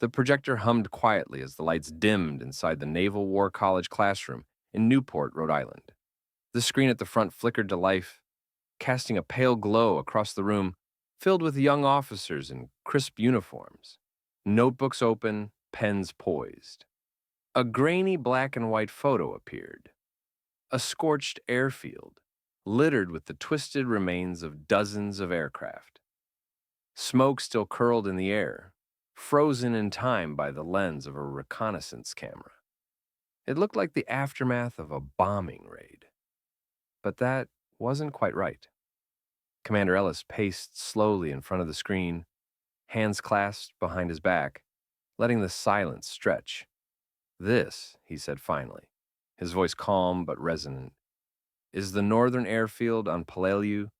The projector hummed quietly as the lights dimmed inside the Naval War College classroom in Newport, Rhode Island. The screen at the front flickered to life, casting a pale glow across the room, filled with young officers in crisp uniforms, notebooks open, pens poised. A grainy black and white photo appeared. A scorched airfield, littered with the twisted remains of dozens of aircraft. Smoke still curled in the air, frozen in time by the lens of a reconnaissance camera. It looked like the aftermath of a bombing raid. But that wasn't quite right. Commander Ellis paced slowly in front of the screen, hands clasped behind his back, letting the silence stretch. "This," he said finally, his voice calm but resonant, "is the northern airfield on Peleliu,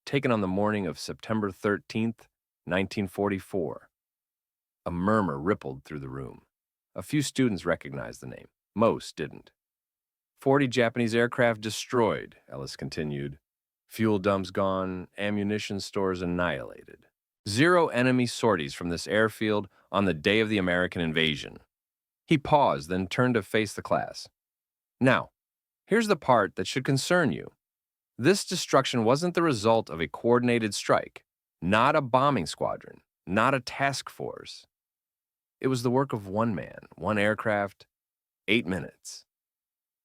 taken on the morning of September 13th, 1944. A murmur rippled through the room. A few students recognized the name. Most didn't. 40 Japanese aircraft destroyed, Ellis continued. Fuel dumps gone, ammunition stores annihilated. 0 enemy sorties from this airfield on the day of the American invasion." He paused, then turned to face the class. "Now, here's the part that should concern you. This destruction wasn't the result of a coordinated strike, not a bombing squadron, not a task force. It was the work of one man, one aircraft, 8 minutes."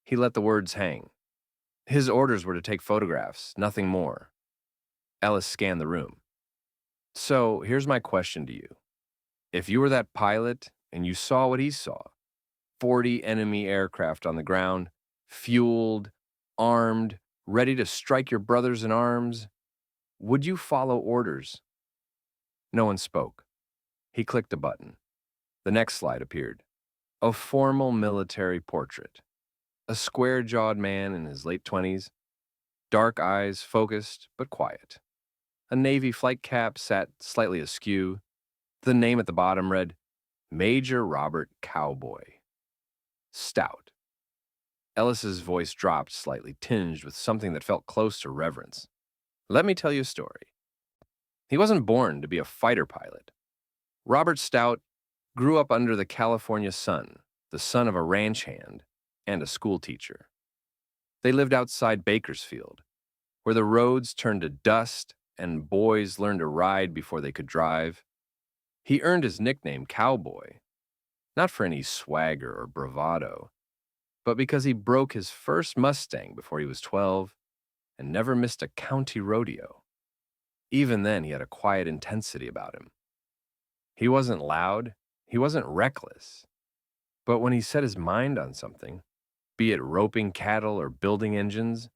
He let the words hang. His orders were to take photographs, nothing more. Ellis scanned the room. "So, here's my question to you. If you were that pilot and you saw what he saw, 40 enemy aircraft on the ground, fueled, armed, ready to strike your brothers in arms, would you follow orders?" No one spoke. He clicked a button. The next slide appeared. A formal military portrait. A square-jawed man in his late 20s, dark eyes focused but quiet. A Navy flight cap sat slightly askew. The name at the bottom read, Major Robert Cowboy. Stout. Ellis's voice dropped slightly, tinged with something that felt close to reverence. "Let me tell you a story. He wasn't born to be a fighter pilot. Robert Stout grew up under the California sun, the son of a ranch hand and a school teacher. They lived outside Bakersfield, where the roads turned to dust and boys learned to ride before they could drive. He earned his nickname Cowboy, not for any swagger or bravado, but because he broke his first Mustang before he was 12 and never missed a county rodeo. Even then, he had a quiet intensity about him. He wasn't loud, he wasn't reckless, but when he set his mind on something, be it roping cattle or building engines,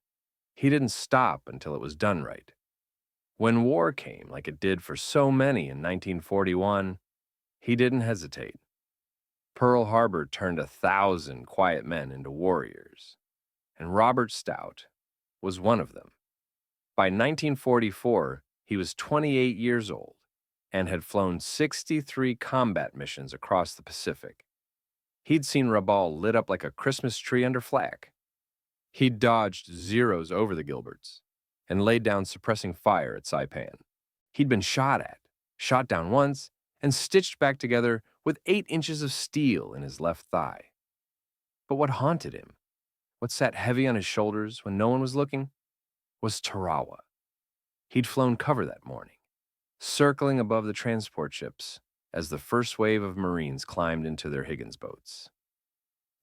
he didn't stop until it was done right. When war came, like it did for so many in 1941, he didn't hesitate. Pearl Harbor turned 1,000 quiet men into warriors, and Robert Stout was one of them. By 1944, he was 28 years old and had flown 63 combat missions across the Pacific. He'd seen Rabaul lit up like a Christmas tree under flak. He'd dodged Zeros over the Gilberts and laid down suppressing fire at Saipan. He'd been shot at, shot down once, and stitched back together with 8 inches of steel in his left thigh. But what haunted him, what sat heavy on his shoulders when no one was looking, was Tarawa. He'd flown cover that morning, circling above the transport ships as the first wave of Marines climbed into their Higgins boats.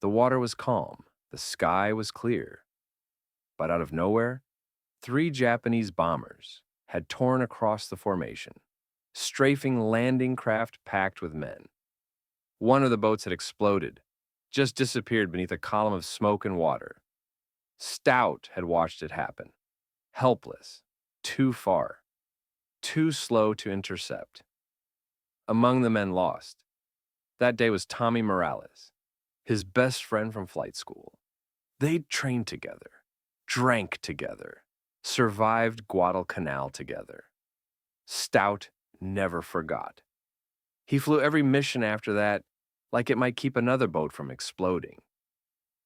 The water was calm, the sky was clear. But out of nowhere, 3 Japanese bombers had torn across the formation, strafing landing craft packed with men. One of the boats had exploded, just disappeared beneath a column of smoke and water. Stout had watched it happen, helpless, too far, too slow to intercept. Among the men lost, that day was Tommy Morales, his best friend from flight school. They'd trained together, drank together, survived Guadalcanal together. Stout never forgot. He flew every mission after that like it might keep another boat from exploding.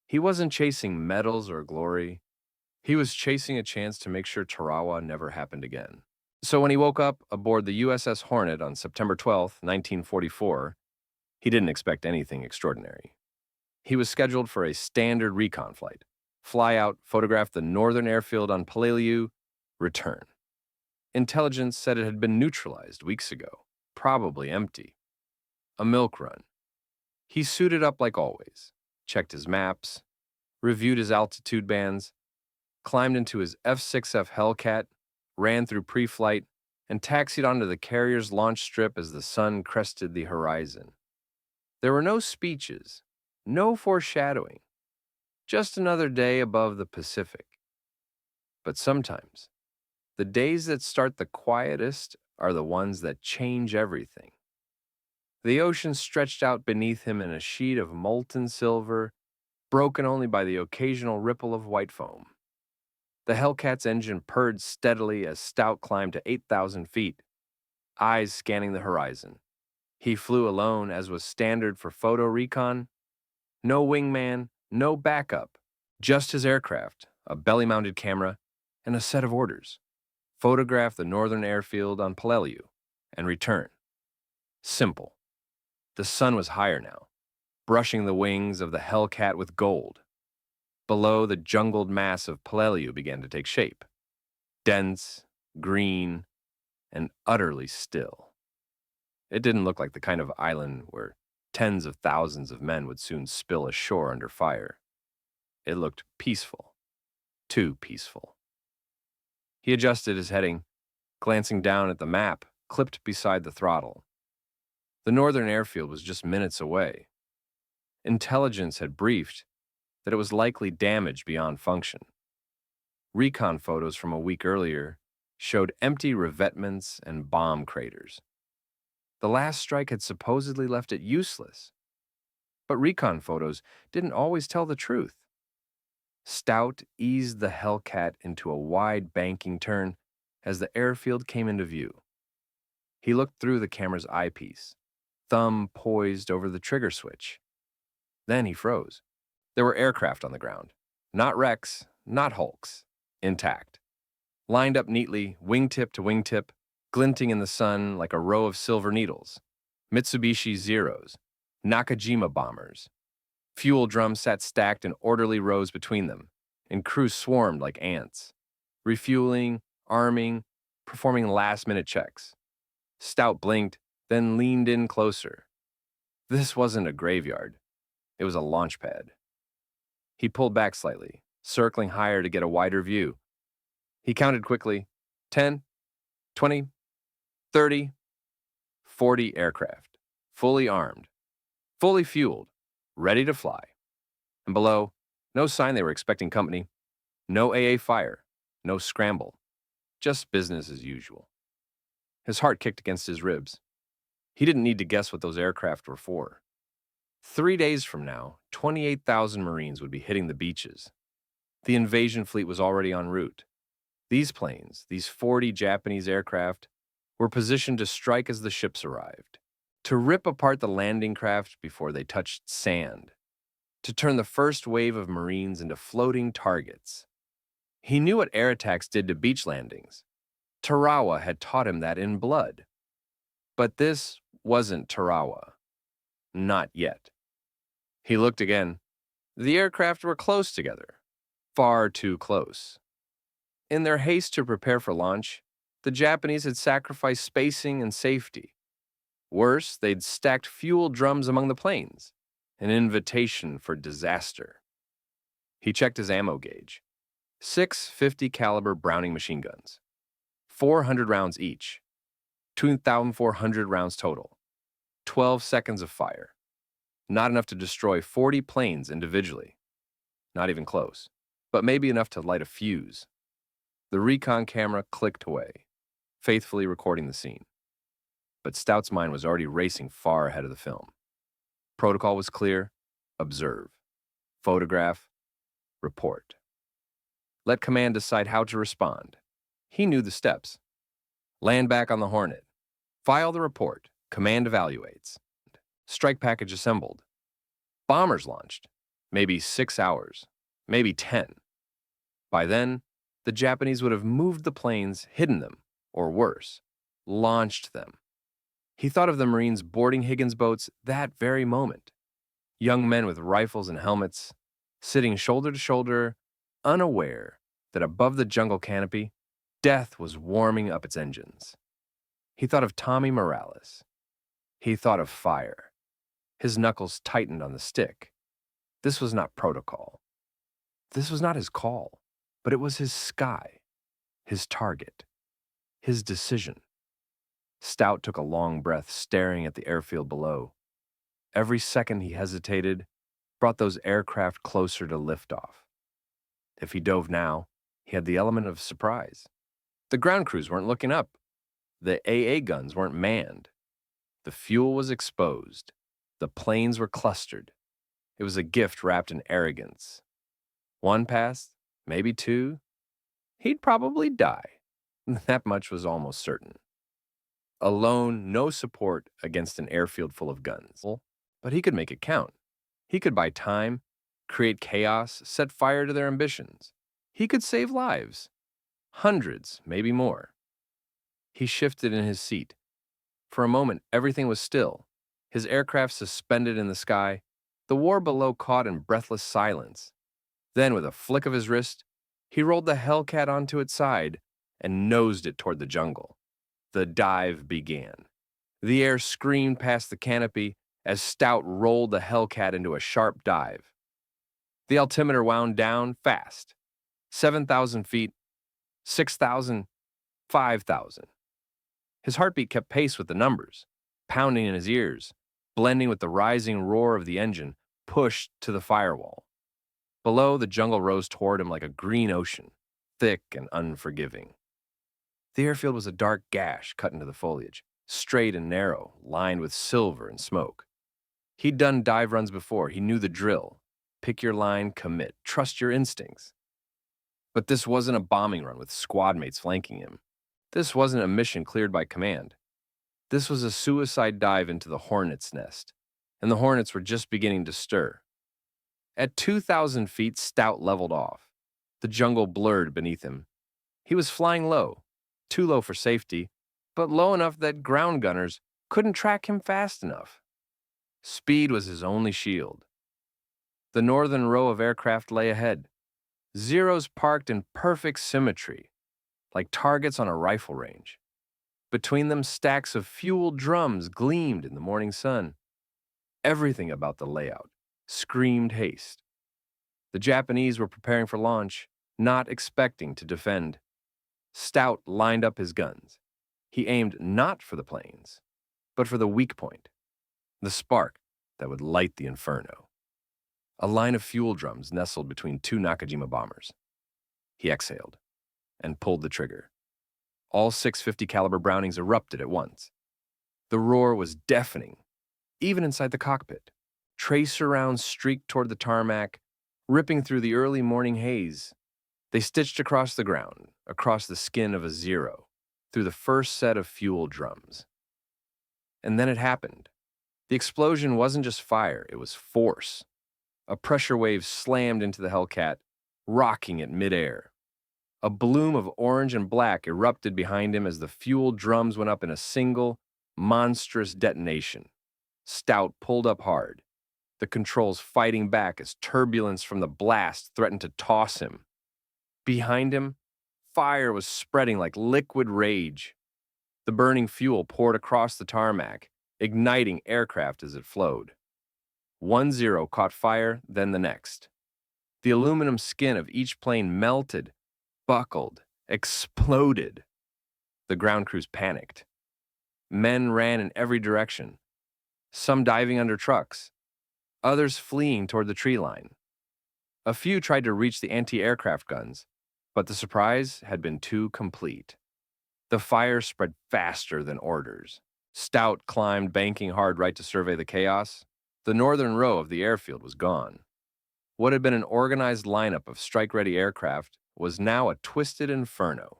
He wasn't chasing medals or glory. He was chasing a chance to make sure Tarawa never happened again. So when he woke up aboard the USS Hornet on September 12, 1944, He didn't expect anything extraordinary. He was scheduled for a standard recon flight, fly out, photograph the northern airfield on Peleliu, return. Intelligence said it had been neutralized weeks ago, probably empty. A milk run. He suited up like always, checked his maps, reviewed his altitude bands, climbed into his F-6F Hellcat, ran through pre-flight, and taxied onto the carrier's launch strip as the sun crested the horizon. There were no speeches, no foreshadowing, just another day above the Pacific. But sometimes, the days that start the quietest are the ones that change everything. The ocean stretched out beneath him in a sheet of molten silver, broken only by the occasional ripple of white foam. The Hellcat's engine purred steadily as Stout climbed to 8,000 feet, eyes scanning the horizon. He flew alone, as was standard for photo recon. No wingman, no backup, just his aircraft, a belly-mounted camera, and a set of orders. Photograph the northern airfield on Peleliu and return. Simple. The sun was higher now, brushing the wings of the Hellcat with gold. Below, the jungled mass of Peleliu began to take shape. Dense, green, and utterly still. It didn't look like the kind of island where tens of thousands of men would soon spill ashore under fire. It looked peaceful. Too peaceful. He adjusted his heading, glancing down at the map clipped beside the throttle. The northern airfield was just minutes away. Intelligence had briefed that it was likely damaged beyond function. Recon photos from a week earlier showed empty revetments and bomb craters. The last strike had supposedly left it useless. But recon photos didn't always tell the truth. Stout eased the Hellcat into a wide banking turn as the airfield came into view. He looked through the camera's eyepiece, thumb poised over the trigger switch. Then he froze. There were aircraft on the ground. Not wrecks, not hulks. Intact. Lined up neatly, wingtip to wingtip, glinting in the sun like a row of silver needles. Mitsubishi Zeros, Nakajima bombers. Fuel drums sat stacked in orderly rows between them, and crews swarmed like ants. Refueling, arming, performing last-minute checks. Stout blinked, then leaned in closer. This wasn't a graveyard. It was a launch pad. He pulled back slightly, circling higher to get a wider view. He counted quickly. 10, 20, 30, 40 aircraft, fully armed, fully fueled, ready to fly. And below, no sign they were expecting company, no AA fire, no scramble, just business as usual. His heart kicked against his ribs. He didn't need to guess what those aircraft were for. 3 days from now, 28,000 Marines would be hitting the beaches. The invasion fleet was already en route. These planes, these 40 Japanese aircraft, were positioned to strike as the ships arrived, to rip apart the landing craft before they touched sand, to turn the first wave of Marines into floating targets. He knew what air attacks did to beach landings. Tarawa had taught him that in blood. But this wasn't Tarawa. Not yet. He looked again. The aircraft were close together. Far too close. In their haste to prepare for launch, the Japanese had sacrificed spacing and safety. Worse, they'd stacked fuel drums among the planes, an invitation for disaster. He checked his ammo gauge. 6 50 caliber Browning machine guns. 400 rounds each. 2,400 rounds total. 12 seconds of fire. Not enough to destroy 40 planes individually. Not even close, but maybe enough to light a fuse. The recon camera clicked away, faithfully recording the scene. But Stout's mind was already racing far ahead of the film. Protocol was clear: observe, photograph, report. Let command decide how to respond. He knew the steps. Land back on the Hornet. File the report. Command evaluates. Strike package assembled. Bombers launched. Maybe 6 hours. Maybe 10. By then, the Japanese would have moved the planes, hidden them, or worse, launched them. He thought of the Marines boarding Higgins' boats that very moment. Young men with rifles and helmets, sitting shoulder to shoulder, unaware that above the jungle canopy, death was warming up its engines. He thought of Tommy Morales. He thought of fire. His knuckles tightened on the stick. This was not protocol. This was not his call, but it was his sky, his target, his decision. Stout took a long breath, staring at the airfield below. Every second he hesitated brought those aircraft closer to liftoff. If he dove now, he had the element of surprise. The ground crews weren't looking up. The AA guns weren't manned. The fuel was exposed. The planes were clustered. It was a gift wrapped in arrogance. One pass, maybe two, he'd probably die. That much was almost certain. Alone, no support against an airfield full of guns. But he could make it count. He could buy time, create chaos, set fire to their ambitions. He could save lives. Hundreds, maybe more. He shifted in his seat. For a moment, everything was still. His aircraft suspended in the sky, the war below caught in breathless silence. Then, with a flick of his wrist, he rolled the Hellcat onto its side and nosed it toward the jungle. The dive began. The air screamed past the canopy as Stout rolled the Hellcat into a sharp dive. The altimeter wound down fast. 7,000 feet, 6,000, 5,000. His heartbeat kept pace with the numbers, pounding in his ears, blending with the rising roar of the engine, pushed to the firewall. Below, the jungle rose toward him like a green ocean, thick and unforgiving. The airfield was a dark gash cut into the foliage, straight and narrow, lined with silver and smoke. He'd done dive runs before. He knew the drill. Pick your line, commit, trust your instincts. But this wasn't a bombing run with squad mates flanking him. This wasn't a mission cleared by command. This was a suicide dive into the hornet's nest, and the hornets were just beginning to stir. At 2,000 feet, Stout leveled off. The jungle blurred beneath him. He was flying low, too low for safety, but low enough that ground gunners couldn't track him fast enough. Speed was his only shield. The northern row of aircraft lay ahead, Zeros parked in perfect symmetry, like targets on a rifle range. Between them, stacks of fueled drums gleamed in the morning sun. Everything about the layout screamed haste. The Japanese were preparing for launch, not expecting to defend. Stout lined up his guns. He aimed not for the planes, but for the weak point, the spark that would light the inferno. A line of fuel drums nestled between two Nakajima bombers. He exhaled and pulled the trigger. All 650 caliber Brownings erupted at once. The roar was deafening, even inside the cockpit. Tracer rounds streaked toward the tarmac, ripping through the early morning haze. They stitched across the ground, across the skin of a Zero, through the first set of fuel drums. And then it happened. The explosion wasn't just fire, it was force. A pressure wave slammed into the Hellcat, rocking it midair. A bloom of orange and black erupted behind him as the fuel drums went up in a single, monstrous detonation. Stout pulled up hard, the controls fighting back as turbulence from the blast threatened to toss him. Behind him, fire was spreading like liquid rage. The burning fuel poured across the tarmac, igniting aircraft as it flowed. One Zero caught fire, then the next. The aluminum skin of each plane melted, buckled, exploded. The ground crews panicked. Men ran in every direction, some diving under trucks, others fleeing toward the tree line. A few tried to reach the anti-aircraft guns, but the surprise had been too complete. The fire spread faster than orders. Stout climbed, banking hard right to survey the chaos. The northern row of the airfield was gone. What had been an organized lineup of strike-ready aircraft was now a twisted inferno.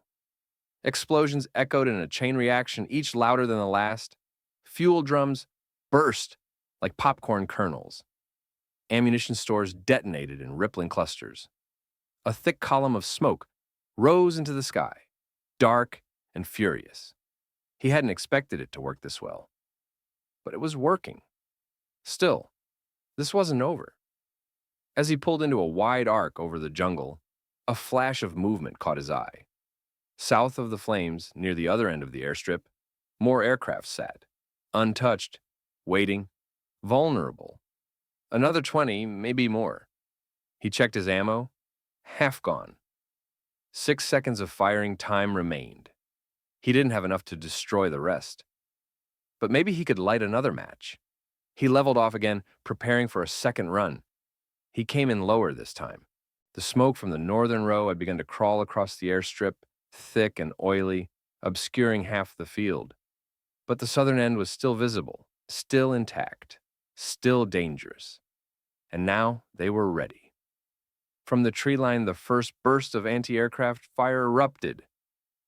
Explosions echoed in a chain reaction, each louder than the last. Fuel drums burst like popcorn kernels. Ammunition stores detonated in rippling clusters. A thick column of smoke rose into the sky, dark and furious. He hadn't expected it to work this well. but it was working. Still, this wasn't over. As he pulled into a wide arc over the jungle, a flash of movement caught his eye. South of the flames, near the other end of the airstrip, more aircraft sat, untouched, waiting, vulnerable. Another 20, maybe more. He checked his ammo, half gone. 6 seconds of firing time remained. He didn't have enough to destroy the rest. But maybe he could light another match. He leveled off again, preparing for a second run. He came in lower this time. The smoke from the northern row had begun to crawl across the airstrip, thick and oily, obscuring half the field. But the southern end was still visible, still intact, still dangerous. And now they were ready. From the tree line, the first burst of anti-aircraft fire erupted,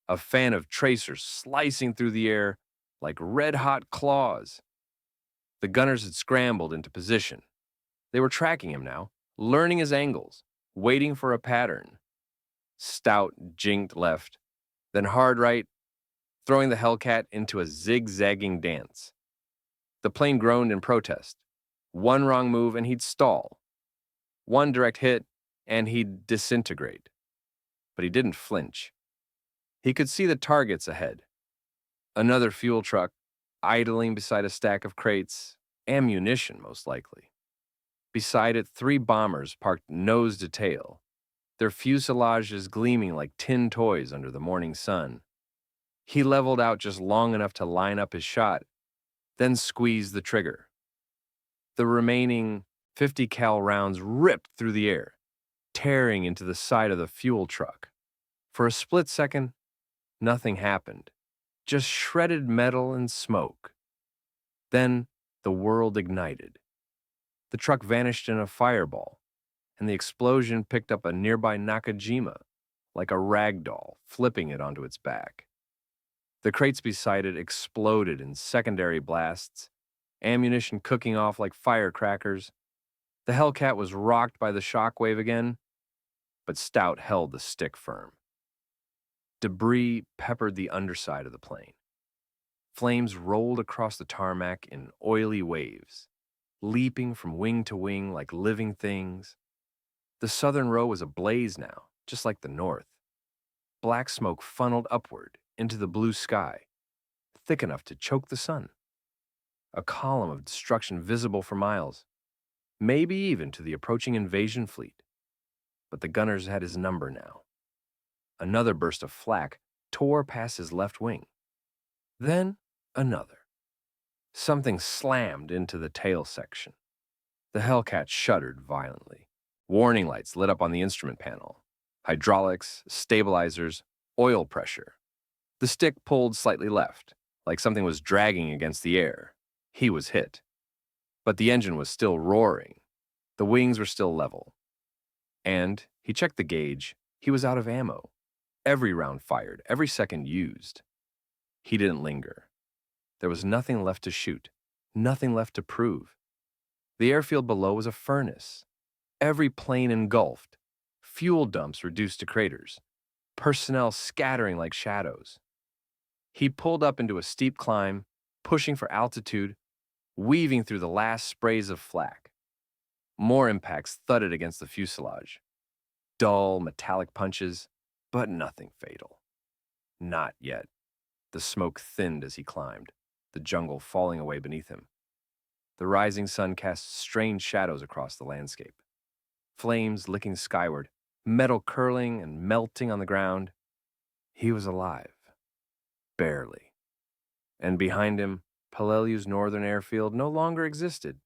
a fan of tracers slicing through the air like red-hot claws. The gunners had scrambled into position. They were tracking him now, learning his angles, waiting for a pattern. Stout jinked left, then hard right, throwing the Hellcat into a zigzagging dance. The plane groaned in protest. One wrong move and he'd stall. One direct hit and he'd disintegrate. But he didn't flinch. He could see the targets ahead. Another fuel truck, idling beside a stack of crates, ammunition most likely. Beside it, 3 bombers parked nose to tail, their fuselages gleaming like tin toys under the morning sun. He leveled out just long enough to line up his shot, then squeezed the trigger. The remaining 50 cal rounds ripped through the air, tearing into the side of the fuel truck. For a split second, nothing happened, just shredded metal and smoke. Then the world ignited. The truck vanished in a fireball, and the explosion picked up a nearby Nakajima, like a rag doll, flipping it onto its back. The crates beside it exploded in secondary blasts, ammunition cooking off like firecrackers. The Hellcat was rocked by the shockwave again, but Stout held the stick firm. Debris peppered the underside of the plane. Flames rolled across the tarmac in oily waves, leaping from wing to wing like living things. The southern row was ablaze now, just like the north. Black smoke funneled upward into the blue sky, thick enough to choke the sun. A column of destruction visible for miles, maybe even to the approaching invasion fleet. But the gunners had his number now. Another burst of flak tore past his left wing. Then another. Something slammed into the tail section. The Hellcat shuddered violently. Warning lights lit up on the instrument panel. Hydraulics, stabilizers, oil pressure. The stick pulled slightly left, like something was dragging against the air. He was hit. But the engine was still roaring. The wings were still level. And he checked the gauge. He was out of ammo. Every round fired, every second used. He didn't linger. There was nothing left to shoot, nothing left to prove. The airfield below was a furnace. Every plane engulfed, fuel dumps reduced to craters, personnel scattering like shadows. He pulled up into a steep climb, pushing for altitude, weaving through the last sprays of flak. More impacts thudded against the fuselage. Dull, metallic punches, but nothing fatal. Not yet. The smoke thinned as he climbed, the jungle falling away beneath him. The rising sun cast strange shadows across the landscape. Flames licking skyward, metal curling and melting on the ground. He was alive. Barely. And behind him, Peleliu's northern airfield no longer existed.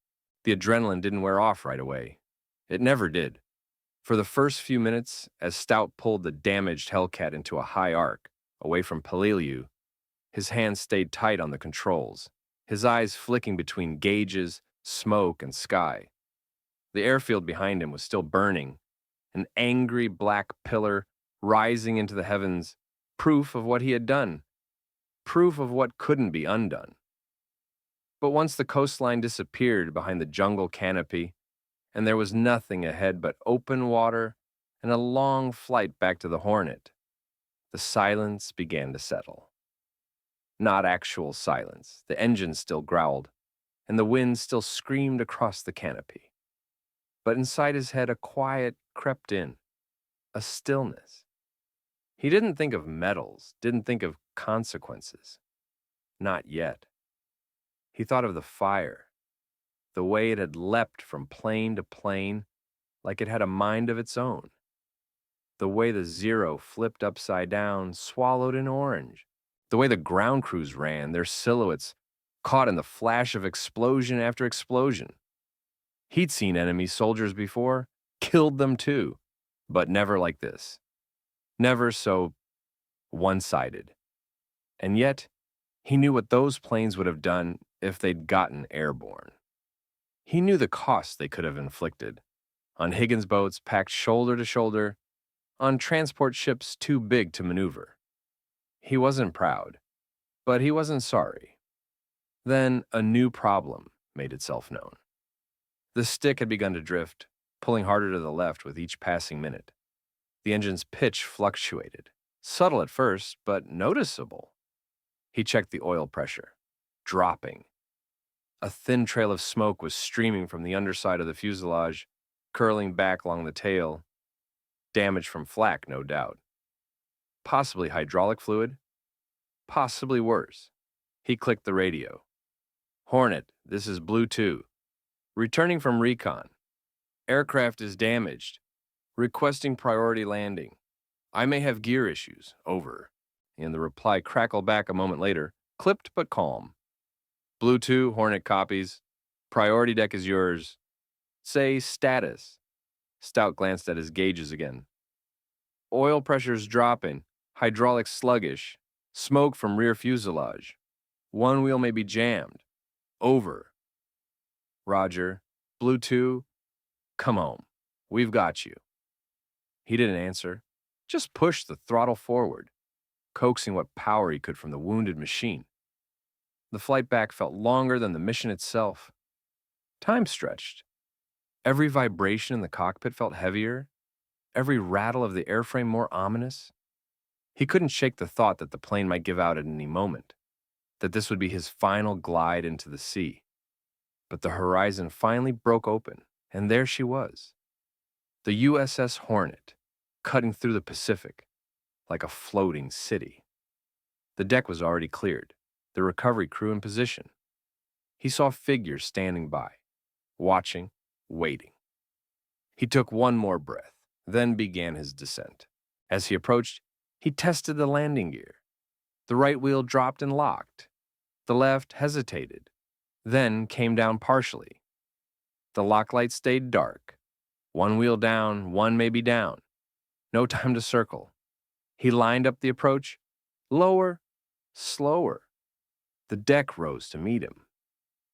The adrenaline didn't wear off right away. It never did. For the first few minutes, as Stout pulled the damaged Hellcat into a high arc, away from Peleliu, his hands stayed tight on the controls, his eyes flicking between gauges, smoke, and sky. The airfield behind him was still burning, an angry black pillar rising into the heavens, proof of what he had done, proof of what couldn't be undone. But once the coastline disappeared behind the jungle canopy, and there was nothing ahead but open water and a long flight back to the Hornet, the silence began to settle. Not actual silence. The engine still growled, and the wind still screamed across the canopy. But inside his head, a quiet crept in, a stillness. He didn't think of medals, didn't think of consequences. Not yet. He thought of the fire, the way it had leapt from plane to plane like it had a mind of its own. The way the Zero flipped upside down, swallowed in orange. The way the ground crews ran, their silhouettes caught in the flash of explosion after explosion. He'd seen enemy soldiers before, killed them too, but never like this. Never so one-sided. And yet, he knew what those planes would have done if they'd gotten airborne. He knew the cost they could have inflicted. On Higgins boats packed shoulder to shoulder, on transport ships too big to maneuver. He wasn't proud, but he wasn't sorry. Then a new problem made itself known. The stick had begun to drift, pulling harder to the left with each passing minute. The engine's pitch fluctuated, subtle at first, but noticeable. He checked the oil pressure, dropping. A thin trail of smoke was streaming from the underside of the fuselage, curling back along the tail. Damage from flak, no doubt. Possibly hydraulic fluid. Possibly worse. He clicked the radio. Hornet, this is Blue 2. Returning from recon. Aircraft is damaged. Requesting priority landing. I may have gear issues. Over. And the reply crackled back a moment later, clipped but calm. Blue 2, Hornet copies. Priority deck is yours. Say status. Stout glanced at his gauges again. Oil pressure's dropping. Hydraulics sluggish. Smoke from rear fuselage. One wheel may be jammed. Over. Roger. Blue 2, come home. We've got you. He didn't answer. Just pushed the throttle forward, coaxing what power he could from the wounded machine. The flight back felt longer than the mission itself. Time stretched. Every vibration in the cockpit felt heavier, every rattle of the airframe more ominous. He couldn't shake the thought that the plane might give out at any moment, that this would be his final glide into the sea. But the horizon finally broke open, and there she was. The USS Hornet, cutting through the Pacific like a floating city. The deck was already cleared, the recovery crew in position. He saw figures standing by, watching, waiting. He took one more breath, then began his descent. As he approached, he tested the landing gear. The right wheel dropped and locked. The left hesitated, then came down partially. The lock light stayed dark. One wheel down, one maybe down. No time to circle. He lined up the approach. Lower, slower. The deck rose to meet him.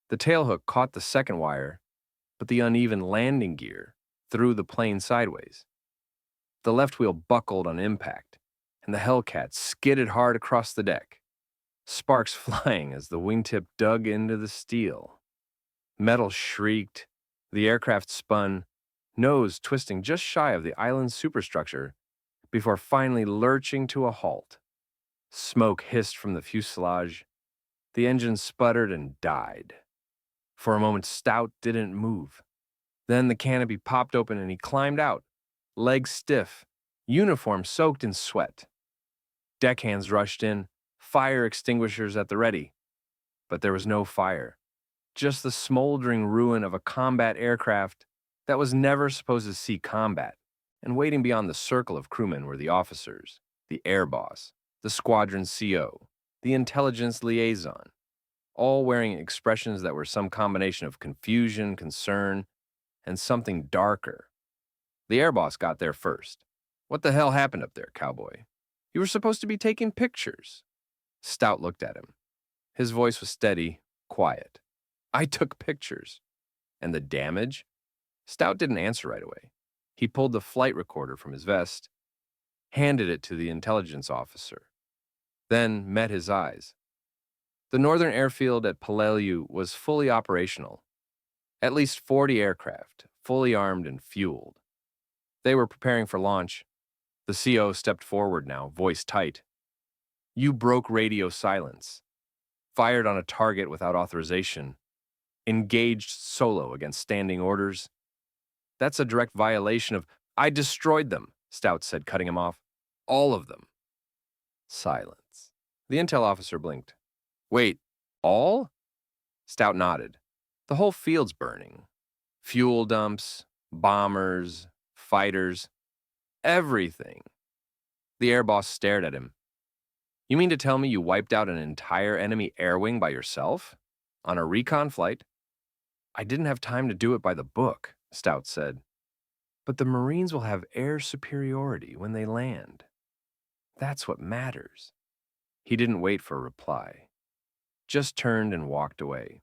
The tailhook caught the second wire, but the uneven landing gear threw the plane sideways. The left wheel buckled on impact, and the Hellcat skidded hard across the deck, sparks flying as the wingtip dug into the steel. Metal shrieked, the aircraft spun, nose twisting just shy of the island's superstructure before finally lurching to a halt. Smoke hissed from the fuselage. The engine sputtered and died. For a moment, Stout didn't move. Then the canopy popped open and he climbed out, legs stiff, uniform soaked in sweat. Deckhands rushed in, fire extinguishers at the ready. But there was no fire, just the smoldering ruin of a combat aircraft that was never supposed to see combat. And waiting beyond the circle of crewmen were the officers, the air boss, the squadron CO, the intelligence liaison, all wearing expressions that were some combination of confusion, concern, and something darker. The air boss got there first. What the hell happened up there, cowboy? You were supposed to be taking pictures. Stout looked at him. His voice was steady, quiet. I took pictures. And the damage? Stout didn't answer right away. He pulled the flight recorder from his vest, handed it to the intelligence officer, then met his eyes. The northern airfield at Peleliu was fully operational. At least 40 aircraft, fully armed and fueled. They were preparing for launch. The CO stepped forward now, voice tight. You broke radio silence, fired on a target without authorization, engaged solo against standing orders. That's a direct violation of— I destroyed them, Stout said, cutting him off. All of them. Silence. The intel officer blinked. Wait, all? Stout nodded. The whole field's burning. Fuel dumps, bombers, fighters, everything. The air boss stared at him. You mean to tell me you wiped out an entire enemy air wing by yourself? On a recon flight? I didn't have time to do it by the book, Stout said. But the Marines will have air superiority when they land. That's what matters. He didn't wait for a reply, just turned and walked away,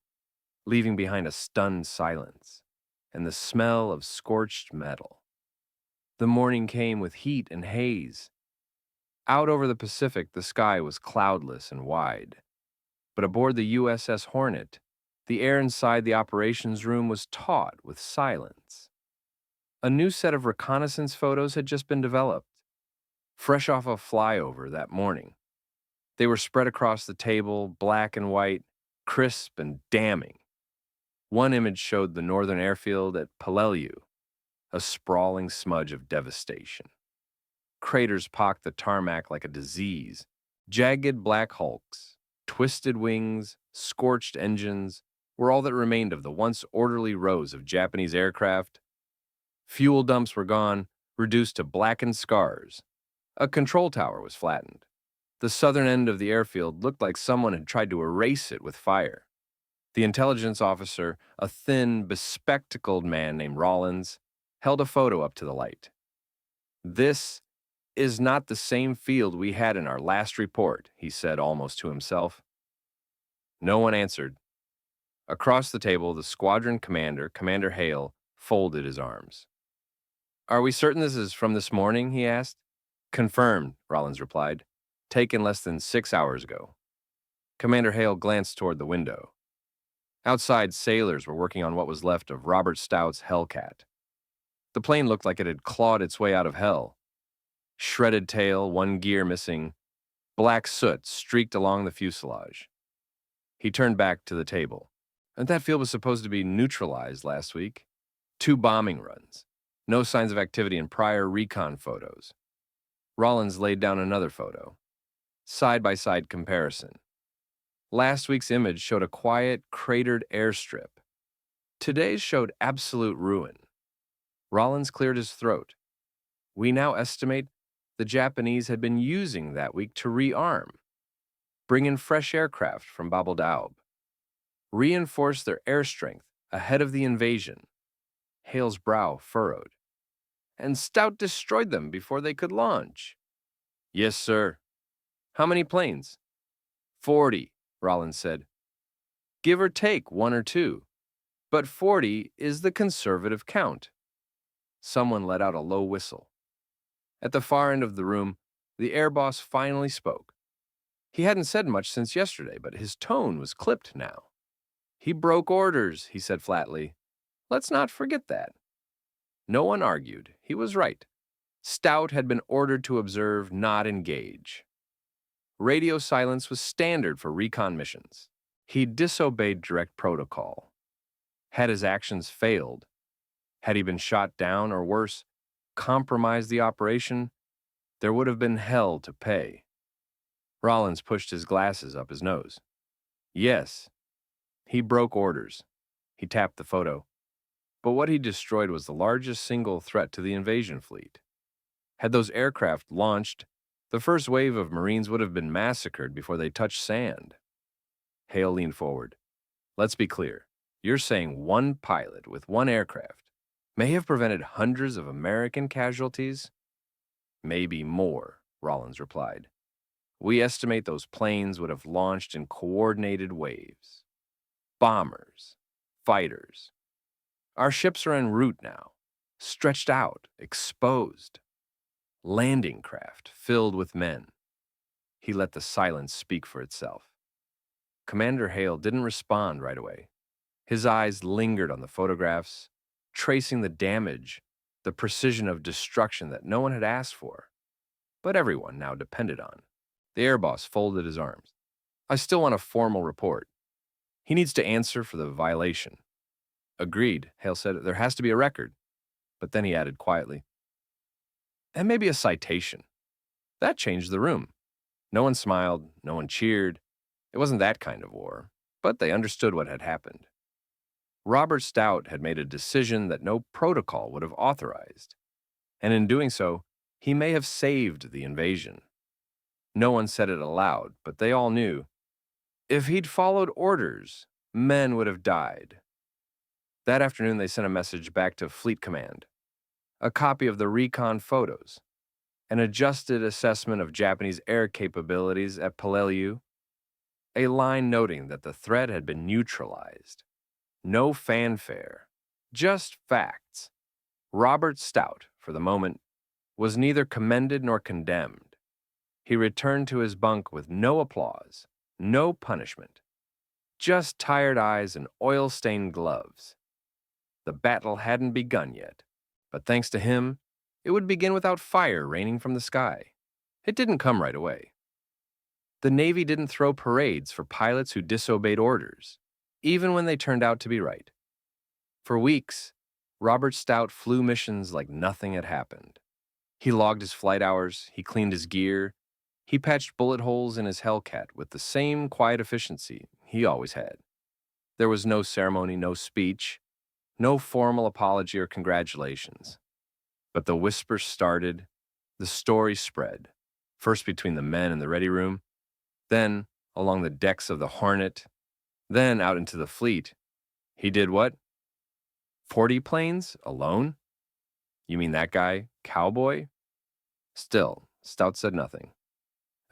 leaving behind a stunned silence and the smell of scorched metal. The morning came with heat and haze. Out over the Pacific, the sky was cloudless and wide. But aboard the USS Hornet, the air inside the operations room was taut with silence. A new set of reconnaissance photos had just been developed, fresh off a flyover that morning. They were spread across the table, black and white, crisp and damning. One image showed the northern airfield at Peleliu, a sprawling smudge of devastation. Craters pocked the tarmac like a disease. Jagged black hulks, twisted wings, scorched engines were all that remained of the once orderly rows of Japanese aircraft. Fuel dumps were gone, reduced to blackened scars. A control tower was flattened. The southern end of the airfield looked like someone had tried to erase it with fire. The intelligence officer, a thin, bespectacled man named Rollins, held a photo up to the light. This is not the same field we had in our last report, he said almost to himself. No one answered. Across the table, the squadron commander, Commander Hale, folded his arms. Are we certain this is from this morning? He asked. Confirmed, Rollins replied. Taken less than 6 hours ago. Commander Hale glanced toward the window. Outside, sailors were working on what was left of Robert Stout's Hellcat. The plane looked like it had clawed its way out of hell. Shredded tail, one gear missing, black soot streaked along the fuselage. He turned back to the table. And that field was supposed to be neutralized last week. 2 bombing runs. No signs of activity in prior recon photos. Rollins laid down another photo. Side-by-side comparison. Last week's image showed a quiet, cratered airstrip. Today's showed absolute ruin. Rollins cleared his throat. We now estimate the Japanese had been using that week to rearm, bring in fresh aircraft from Bab el-Daoub, reinforce their air strength ahead of the invasion. Hale's brow furrowed. And Stout destroyed them before they could launch. Yes, sir. How many planes? 40, Rollins said. Give or take 1 or 2. But 40 is the conservative count. Someone let out a low whistle. At the far end of the room, the air boss finally spoke. He hadn't said much since yesterday, but his tone was clipped now. He broke orders, he said flatly. Let's not forget that. No one argued. He was right. Stout had been ordered to observe, not engage. Radio silence was standard for recon missions. He disobeyed direct protocol. Had his actions failed, had he been shot down or worse, compromised the operation, there would have been hell to pay. Rollins pushed his glasses up his nose. Yes, he broke orders. He tapped the photo. But what he destroyed was the largest single threat to the invasion fleet. Had those aircraft launched, the first wave of Marines would have been massacred before they touched sand. Hale leaned forward. Let's be clear. You're saying one pilot with one aircraft may have prevented hundreds of American casualties? Maybe more, Rollins replied. We estimate those planes would have launched in coordinated waves. Bombers, fighters. Our ships are en route now, stretched out, exposed. Landing craft filled with men. He let the silence speak for itself. Commander Hale didn't respond right away. His eyes lingered on the photographs, tracing the damage, the precision of destruction that no one had asked for, but everyone now depended on. The air boss folded his arms. I still want a formal report. He needs to answer for the violation. Agreed, Hale said. There has to be a record. But then he added quietly, and maybe a citation. That changed the room. No one smiled, no one cheered. It wasn't that kind of war, but they understood what had happened. Robert Stout had made a decision that no protocol would have authorized, and in doing so, he may have saved the invasion. No one said it aloud, but they all knew. If he'd followed orders, men would have died. That afternoon, they sent a message back to Fleet Command, a copy of the recon photos, an adjusted assessment of Japanese air capabilities at Peleliu, a line noting that the threat had been neutralized. No fanfare, just facts. Robert Stout, for the moment, was neither commended nor condemned. He returned to his bunk with no applause, no punishment, just tired eyes and oil-stained gloves. The battle hadn't begun yet, but thanks to him, it would begin without fire raining from the sky. It didn't come right away. The Navy didn't throw parades for pilots who disobeyed orders, even when they turned out to be right. For weeks, Robert Stout flew missions like nothing had happened. He logged his flight hours, he cleaned his gear, he patched bullet holes in his Hellcat with the same quiet efficiency he always had. There was no ceremony, no speech, no formal apology or congratulations. But the whispers started, the story spread, first between the men in the ready room, then along the decks of the Hornet, then out into the fleet. He did what? 40 planes alone? You mean that guy, Cowboy? Still, Stout said nothing.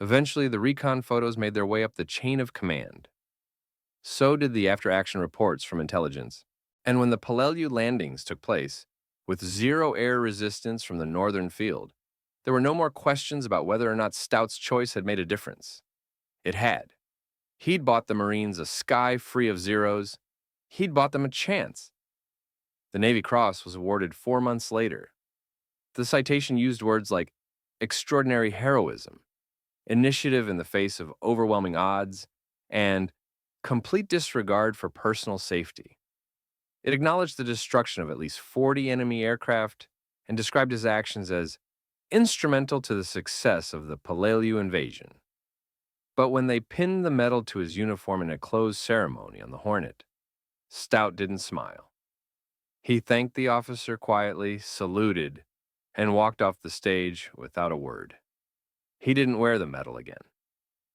Eventually, the recon photos made their way up the chain of command. So did the after-action reports from intelligence. And when the Peleliu landings took place, with zero air resistance from the northern field, there were no more questions about whether or not Stout's choice had made a difference. It had. He'd bought the Marines a sky free of zeros. He'd bought them a chance. The Navy Cross was awarded 4 months later. The citation used words like extraordinary heroism, initiative in the face of overwhelming odds, and complete disregard for personal safety. It acknowledged the destruction of at least 40 enemy aircraft and described his actions as instrumental to the success of the Peleliu invasion. But when they pinned the medal to his uniform in a closed ceremony on the Hornet, Stout didn't smile. He thanked the officer quietly, saluted, and walked off the stage without a word. He didn't wear the medal again.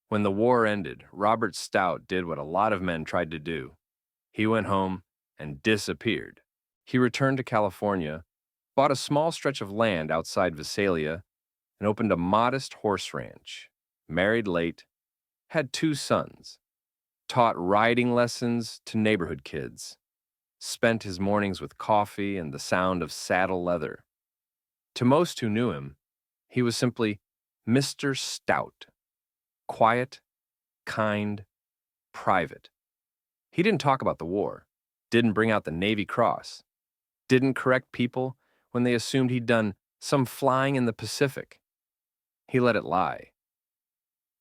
When the war ended, Robert Stout did what a lot of men tried to do. He went home and disappeared. He returned to California, bought a small stretch of land outside Visalia, and opened a modest horse ranch, married late, had 2 sons, taught riding lessons to neighborhood kids, spent his mornings with coffee and the sound of saddle leather. To most who knew him, he was simply Mr. Stout, quiet, kind, private. He didn't talk about the war, didn't bring out the Navy Cross, didn't correct people when they assumed he'd done some flying in the Pacific. He let it lie.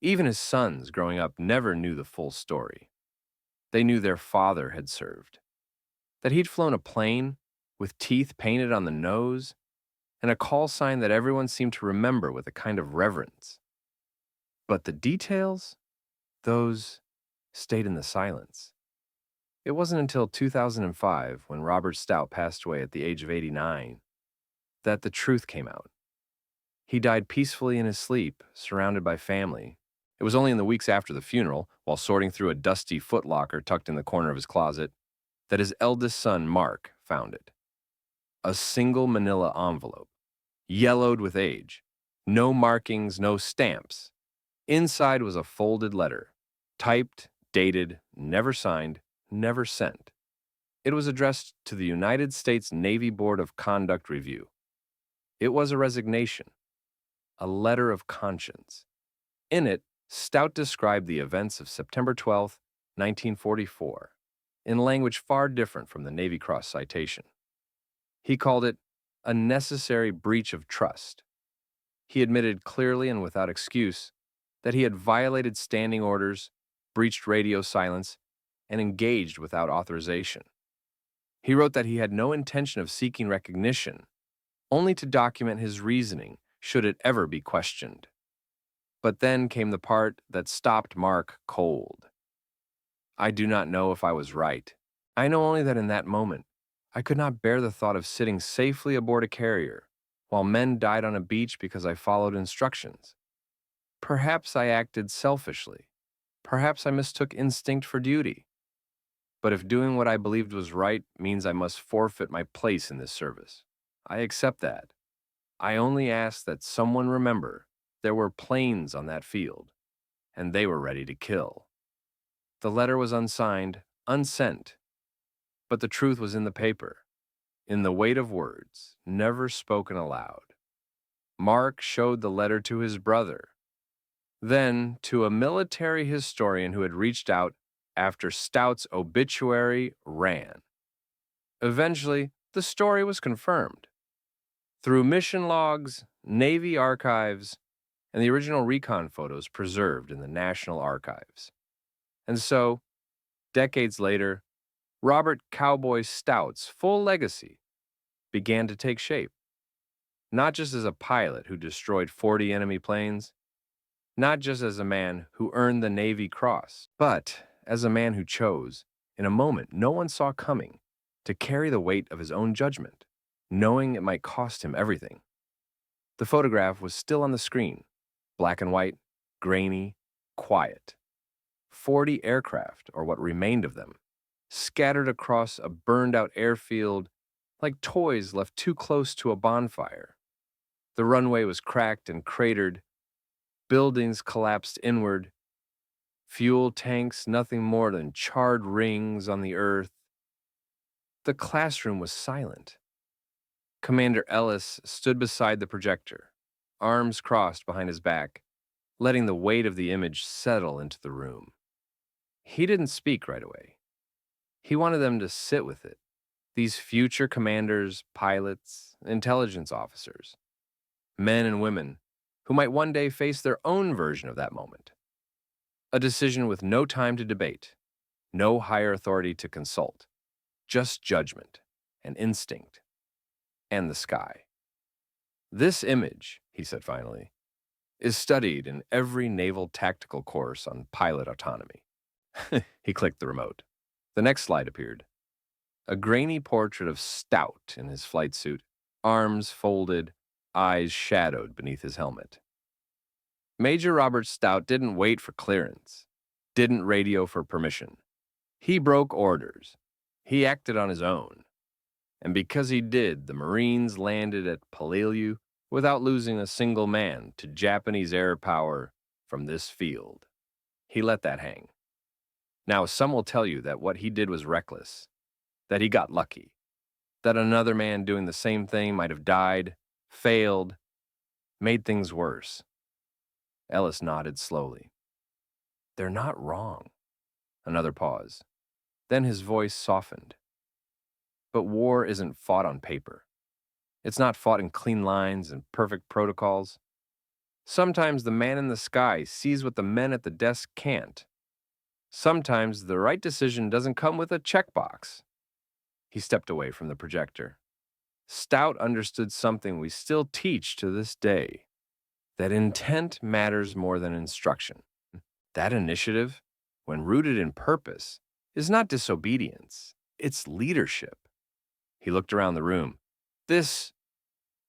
Even his sons growing up never knew the full story. They knew their father had served, that he'd flown a plane with teeth painted on the nose and a call sign that everyone seemed to remember with a kind of reverence. But the details, those stayed in the silence. It wasn't until 2005, when Robert Stout passed away at the age of 89, that the truth came out. He died peacefully in his sleep, surrounded by family. It was only in the weeks after the funeral, while sorting through a dusty footlocker tucked in the corner of his closet, that his eldest son, Mark, found it. A single manila envelope, yellowed with age, no markings, no stamps. Inside was a folded letter, typed, dated, never signed, never sent. It was addressed to the United States Navy Board of Conduct Review. It was a resignation, a letter of conscience. In it, Stout described the events of September 12, 1944, in language far different from the Navy Cross citation. He called it a necessary breach of trust. He admitted clearly and without excuse that he had violated standing orders, breached radio silence, and engaged without authorization. He wrote that he had no intention of seeking recognition, only to document his reasoning should it ever be questioned. But then came the part that stopped Mark cold. I do not know if I was right. I know only that in that moment, I could not bear the thought of sitting safely aboard a carrier while men died on a beach because I followed instructions. Perhaps I acted selfishly. Perhaps I mistook instinct for duty. But if doing what I believed was right means I must forfeit my place in this service, I accept that. I only ask that someone remember there were planes on that field, and they were ready to kill. The letter was unsigned, unsent, but the truth was in the paper, in the weight of words, never spoken aloud. Mark showed the letter to his brother, then to a military historian who had reached out after Stout's obituary ran. Eventually, the story was confirmed. Through mission logs, Navy archives, and the original recon photos preserved in the National Archives. And so, decades later, Robert Cowboy Stout's full legacy began to take shape. Not just as a pilot who destroyed 40 enemy planes, not just as a man who earned the Navy Cross, but as a man who chose, in a moment no one saw coming, to carry the weight of his own judgment, knowing it might cost him everything. The photograph was still on the screen, black and white, grainy, quiet. 40 aircraft, or what remained of them, scattered across a burned-out airfield like toys left too close to a bonfire. The runway was cracked and cratered, buildings collapsed inward, fuel tanks nothing more than charred rings on the earth. The classroom was silent. Commander Ellis stood beside the projector, arms crossed behind his back, letting the weight of the image settle into the room. He didn't speak right away. He wanted them to sit with it, these future commanders, pilots, intelligence officers, men and women who might one day face their own version of that moment. A decision with no time to debate, no higher authority to consult, just judgment and instinct and the sky. This image, he said finally, is studied in every naval tactical course on pilot autonomy. He clicked the remote. The next slide appeared. A grainy portrait of Stout in his flight suit, arms folded, eyes shadowed beneath his helmet. Major Robert Stout didn't wait for clearance, didn't radio for permission. He broke orders. He acted on his own. And because he did, the Marines landed at Peleliu without losing a single man to Japanese air power from this field. He let that hang. Now, some will tell you that what he did was reckless, that he got lucky, that another man doing the same thing might have died, failed, made things worse. Ellis nodded slowly. They're not wrong. Another pause. Then his voice softened. But war isn't fought on paper. It's not fought in clean lines and perfect protocols. Sometimes the man in the sky sees what the men at the desk can't. Sometimes the right decision doesn't come with a checkbox. He stepped away from the projector. Stout understood something we still teach to this day, that intent matters more than instruction. That initiative, when rooted in purpose, is not disobedience, it's leadership. He looked around the room. This,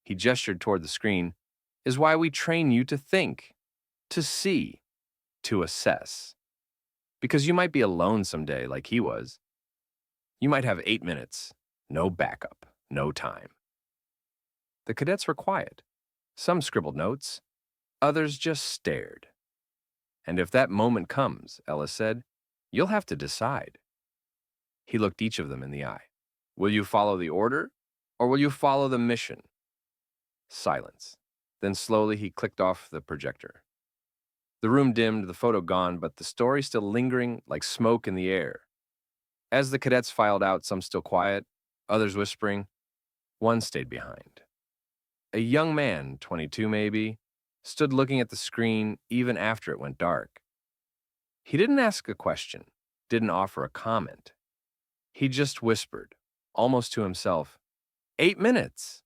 he gestured toward the screen, is why we train you to think, to see, to assess. Because you might be alone someday like he was. You might have 8 minutes, no backup, no time. The cadets were quiet. Some scribbled notes, others just stared. And if that moment comes, Ellis said, you'll have to decide. He looked each of them in the eye. Will you follow the order, or will you follow the mission? Silence. Then slowly he clicked off the projector. The room dimmed, the photo gone, but the story still lingering like smoke in the air. As the cadets filed out, some still quiet, others whispering, one stayed behind. A young man, 22 maybe, stood looking at the screen even after it went dark. He didn't ask a question, didn't offer a comment. He just whispered, almost to himself, 8 minutes.